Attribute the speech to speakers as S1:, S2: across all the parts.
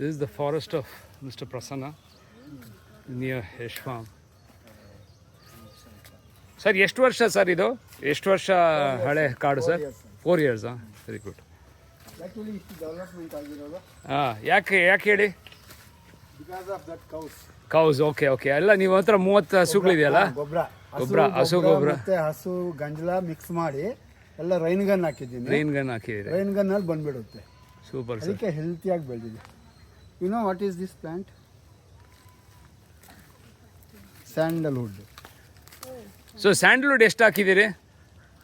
S1: This is the forest of Mr. Prasanna near Yash Farm. Sir ಎಷ್ಟು ವರ್ಷ sir ಇದು? ಎಷ್ಟು ವರ್ಷ ಹಳೆ ಕಾಡು sir? 4 years. Very good.
S2: Actually ಇಷ್ಟು ಡೆವಲಪ್ಮೆಂಟ್ ಆಗಿರೋದು
S1: ಯಾಕೆ ಹೇಳಿ?
S2: Because of that
S1: cows. Okay ಎಲ್ಲ ನೀವು ಹತ್ರ 30 ಹಸುಗಳಿದೆಯಲ್ಲ? ಗೊಬ್ಬರ ಹಸು ಗೊಬ್ಬರ
S2: ಮತ್ತೆ ಹಸು ಗಂಜಲ ಮಿಕ್ಸ್ ಮಾಡಿ ಎಲ್ಲ ರೈನ್ ಗನ್ ಹಾಕಿದ್ದೀನಿ. ರೈನ್ ಗನ್ ಅಲ್ಲಿ ಬಂದ್ಬಿಡುತ್ತೆ.
S1: Super sir.
S2: ಅದಕ್ಕೆ ಹೆಲ್ತಿಯಾಗಿ ಬೆಳೆದಿದೆ. You know what is this plant? Sandalwood.
S1: So sandalwood ಎಷ್ಟು ಹಾಕಿದ್ದೀರಿ?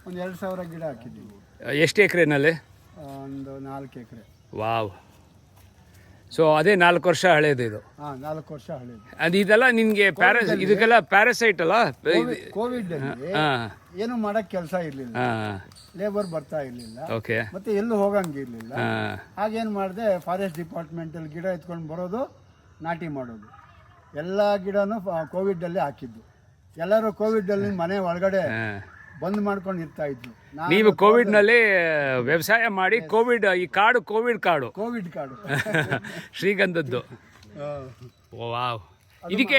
S2: ಒಂದು 2000 ಗಿಡ ಹಾಕಿದ್ದೀವಿ.
S1: ಎಷ್ಟು ಎಕರೆನಲ್ಲಿ?
S2: ಒಂದು 4 ಎಕರೆ.
S1: ವಾವ್. ಸೊ ಅದೇ 4 ವರ್ಷ ಹಳೇದು ಇದು?
S2: 4 ವರ್ಷ ಹಳೇದು.
S1: ಅದು ಇದೆಲ್ಲ ನಿಮಗೆ ಇದಕ್ಕೆಲ್ಲ ಪ್ಯಾರಾಸೈಟ್ ಅಲ್ಲ?
S2: ಕೋವಿಡ್ ಅಲ್ಲಿ ಏನು ಮಾಡಕ್ ಕೆಲಸ ಇರ್ಲಿಲ್ಲ, ಲೇಬರ್ ಬರ್ತಾ ಇರ್ಲಿಲ್ಲ,
S1: ಓಕೆ,
S2: ಮತ್ತೆ ಎಲ್ಲೂ ಹೋಗಂಗಿರ್ಲಿಲ್ಲ. ಹಾಗೇನ್ ಮಾಡಿದೆ, ಫಾರೆಸ್ಟ್ ಡಿಪಾರ್ಟ್ಮೆಂಟ್ ಅಲ್ಲಿ ಗಿಡ ಎತ್ಕೊಂಡು ಬರೋದು, ನಾಟಿ ಮಾಡೋದು. ಎಲ್ಲ ಗಿಡನೂ ಕೋವಿಡ್ ಅಲ್ಲಿ ಹಾಕಿದ್ದು. ಎಲ್ಲರೂ ಕೋವಿಡ್ ಅಲ್ಲಿ ಮನೆ ಒಳಗಡೆ ಬಂದ್ ಮಾಡ್ಕೊಂಡು ಇರ್ತಾ ಇದ್ರು.
S1: ನೀವು ಕೋವಿಡ್ ನಲ್ಲಿ ವ್ಯವಸಾಯ ಮಾಡಿ ಈ ಕಾಡು ಕೋವಿಡ್ ಕಾಡು ಶ್ರೀಗಂಧದ್ದು. ವಾವ್. ಇದಕ್ಕೆ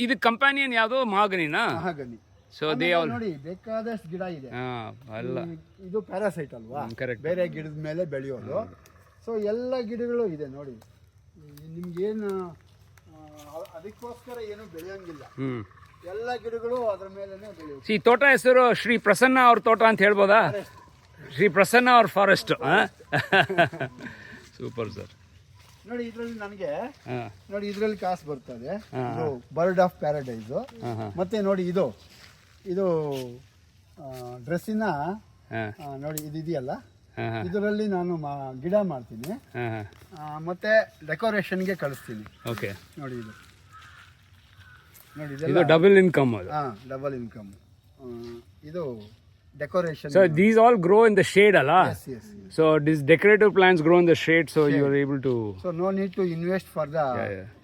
S1: ಇದು ಕಂಪ್ಯಾನಿಯನ್ ಯಾವುದು? ಮಹಾಗನಿನಾ?
S2: ಮಹಾಗನಿ.
S1: ಸೊ ದೇ
S2: ನೋಡಿ ಬೇಕಾದಷ್ಟು ಗಿಡ ಇದೆ.
S1: ಅಲ್ಲ,
S2: ಇದು ಪ್ಯಾರಾಸೈಟ್ ಅಲ್ವಾ?
S1: ಕರೆಕ್ಟ್.
S2: ಬೇರೆ ಗಿಡದ ಮೇಲೆ ಬೆಳೆಯೋದು. ಸೊ ಎಲ್ಲ ಗಿಡಗಳು ಇದೆ ನೋಡಿ. ನಿಮ್ಗೇನು ಅದಕ್ಕೋಸ್ಕರ ಏನು ಬೆಳೆಯಂಗಿಲ್ಲ. ಎಲ್ಲ ಗಿಡಗಳು ಅದ್ರ ಮೇಲೆ ಬೆಳೆಯುತ್ತೆ.
S1: ಈ ತೋಟ ಹೆಸರು ಶ್ರೀ ಪ್ರಸನ್ನ ಅವ್ರ ತೋಟ ಅಂತ ಹೇಳ್ಬೋದಾ? ಶ್ರೀ ಪ್ರಸನ್ನ ಅವ್ರ ಫಾರೆಸ್ಟ್. Super sir.
S2: ನೋಡಿ ಇದ್ರಲ್ಲಿ ನನಗೆ ನೋಡಿ ಇದ್ರಲ್ಲಿ ಕಾಸು ಬರ್ತದೆ. ಇದು ಬರ್ಡ್ ಆಫ್ ಪ್ಯಾರಡೈಸ್. ಮತ್ತೆ ನೋಡಿ ಇದು ಡ್ರೆಸ್ಸಿನ ನೋಡಿ ಇದೆಯಲ್ಲ, ಇದರಲ್ಲಿ ನಾನು ಗಿಡ ಮಾಡ್ತೀನಿ ಮತ್ತೆ ಡೆಕೋರೇಷನ್ಗೆ ಕಳಿಸ್ತೀನಿ.
S1: ಓಕೆ.
S2: ನೋಡಿ ಇದು
S1: ಇದು ಡಬಲ್ ಇನ್ಕಮ್.
S2: Double income. ಇದು decoration.
S1: So these all grow in the shade, alla?
S2: Yes.
S1: So these decorative plants grow in the shade, so you are able to.
S2: So no need to invest for the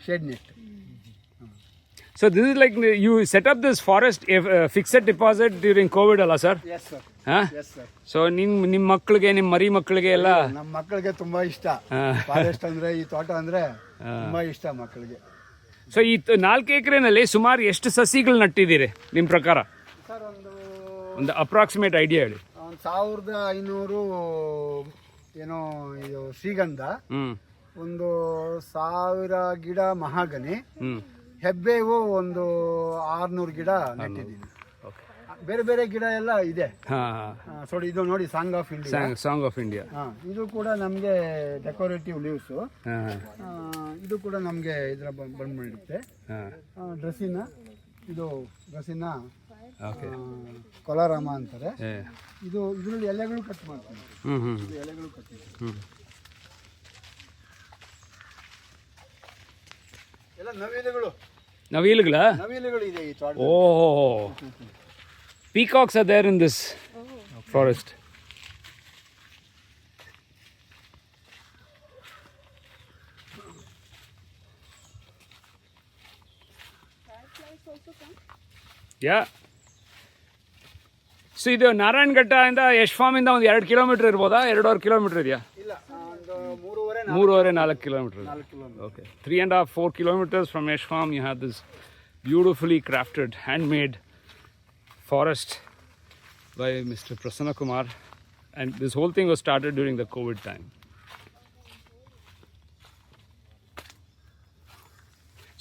S2: shade net.
S1: So this is like you set up this forest fixed deposit during COVID, alla sir?
S2: Yes sir. Yes sir.
S1: So ನಿಮ್ಮ ಮಕ್ಕಳಿಗೆ, ನಿಮ್ಮ ಮರಿ ಮಕ್ಕಳಿಗೆ ಎಲ್ಲ?
S2: ನಮ್ಮ ಮಕ್ಕಳಿಗೆ ತುಂಬಾ ಇಷ್ಟ. ಫಾರೆಸ್ಟ್ ಅಂದ್ರೆ, ಈ ತೋಟ ಅಂದ್ರೆ ತುಂಬಾ ಇಷ್ಟ ಮಕ್ಕಳಿಗೆ.
S1: ಸೊ ಈ 4 ಎಕರೆನಲ್ಲಿ ಸುಮಾರು ಎಷ್ಟು ಸಸಿಗಳು ನಟ್ಟಿದ್ದೀರಿ ನಿಮ್ಮ ಪ್ರಕಾರ?
S2: ಸರ್
S1: ಒಂದು ಅಪ್ರಾಕ್ಸಿಮೇಟ್ ಐಡಿಯಾ ಹೇಳಿ.
S2: 1500 ಏನೋ ಇದು ಶ್ರೀಗಂಧ, ಒಂದು 1000 ಗಿಡ ಮಹಾಗನಿ, ಹೆಬ್ಬೇವು ಒಂದು 600 ಗಿಡ ನೆಟ್ಟಿದ್ದೀನಿ. ಬೇರೆ ಬೇರೆ ಗಿಡ ಎಲ್ಲ ಇದೆ. ಇದು ನೋಡಿ ಸಾಂಗ್ ಆಫ್ ಇಂಡಿಯಾ. ಇದು ಕೂಡ ನಮಗೆ ಡೆಕೋರೇಟಿವ್ ಲೀವ್ಸ್. ಇದು ಕೂಡ ನಮಗೆ ಇದರ ಬಂದ್ಬಿಡುತ್ತೆ. ಡ್ರೆಸ್ಸಿನ ಕೊಲಾರಾಮ ಅಂತಾರೆ. ಇದರಲ್ಲಿ ಎಲೆಗಳು ಕಟ್ ಮಾಡ್ತೀನಿ. ಎಲೆಗಳು ಕಟ್ ಎಲ್ಲ ನವಿಲುಗಳು ಇದೆ ಈ ತೋಟ.
S1: ಓ, peacocks are there in this forest. Yeah. So ಇದು ನಾರಾಯಣಘಟ್ಟ ಇಂದ ಯಶ್ ಫಾರ್ಮ್ ಇಂದ ಒಂದು 2 ಕಿಲೋಮೀಟರ್ ಇರ್ಬೋದಾ? 2.5 ಕಿಲೋಮೀಟರ್ ಇದೆಯಾ?
S2: ಇಲ್ಲ,
S1: 3.5-4 kilometre. Okay. 3.5-4 kilometers from Yash Farm you have this beautifully crafted, handmade forest by Mr. Prasanna Kumar, and this whole thing was started during the COVID time.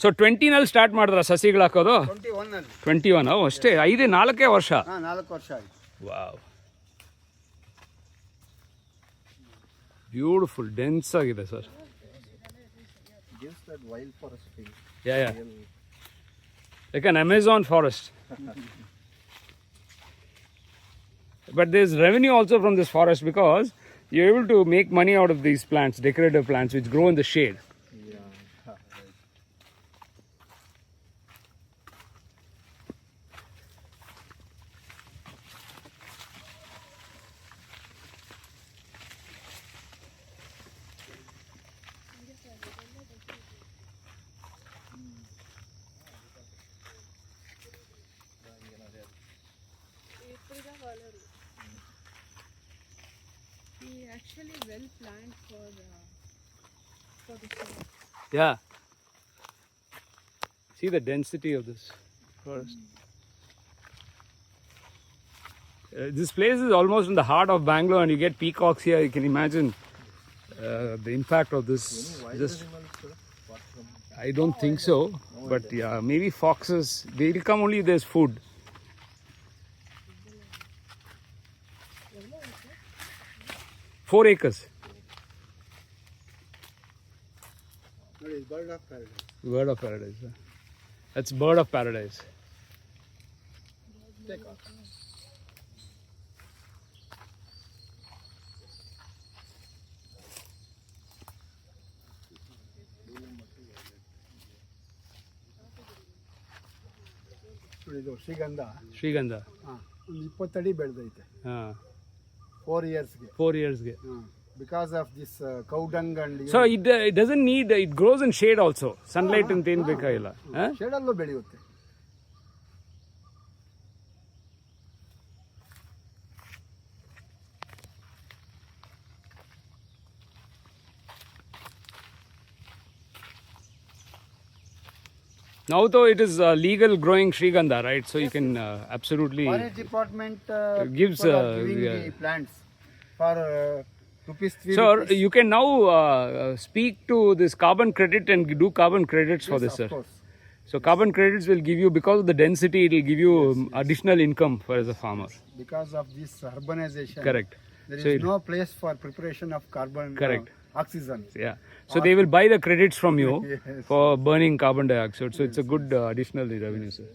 S1: So 20ನಲ್ಲಿ start ಮಾಡಿದ್ರ ಸಸಿಗಳು ಹಾಕೋದು? 21. ಅಷ್ಟೇ? 4 ವರ್ಷ?
S2: 4 ವರ್ಷ ಆಯ್ತು.
S1: ವಾವ್, ಬ್ಯೂಟಿಫುಲ್, ಡೆನ್ಸ್ ಆಗಿದೆ sir. Like an Amazon forest. But there's revenue also from this forest because you're able to make money out of these plants, decorative plants which grow in the shade.
S3: He actually well planned for
S1: Yeah. See the density of this forest. This place is almost in the heart of Bangalore, and you get peacocks here. You can imagine the impact of this. Just, I don't think so, but yeah, maybe foxes. They will come only if there's food. Four acres.
S2: ನೋಡಿ bird of paradise.
S1: Bird of paradise. That's bird of paradise.
S2: ನೋಡಿ ಇದು ಶ್ರೀಗಂಧ
S1: Srigandha.
S2: ಒಂದು 20 ಅಡಿ ಬೆಳೆದೈತೆ 4 ಇಯರ್ಸ್ಗೆ.
S1: 4 years.
S2: Because of this cow dung and
S1: So it doesn't need, it grows in shade also. Sunlight ಅಂತ ಏನು ಬೇಕಾಗಿಲ್ಲ.
S2: ಶೇಡಲ್ಲೂ ಬೆಳೆಯುತ್ತೆ.
S1: Now though it is legal growing Srigandha, right? So you can absolutely.
S2: Forest department
S1: gives,
S2: giving the plants for rupees 3.
S1: Sir, you can now speak to this carbon credit and do carbon credits for this, sir.
S2: Of course.
S1: So carbon credits will give you, because of the density, it will give you additional income for as a farmer.
S2: Because of this urbanization.
S1: Correct.
S2: There
S1: So
S2: is no place for preparation of carbon.
S1: Correct.
S2: Oxygen.
S1: Yeah. So they will buy the credits from you
S2: Yes.
S1: for burning carbon dioxide. So it's a good additional revenue, sir.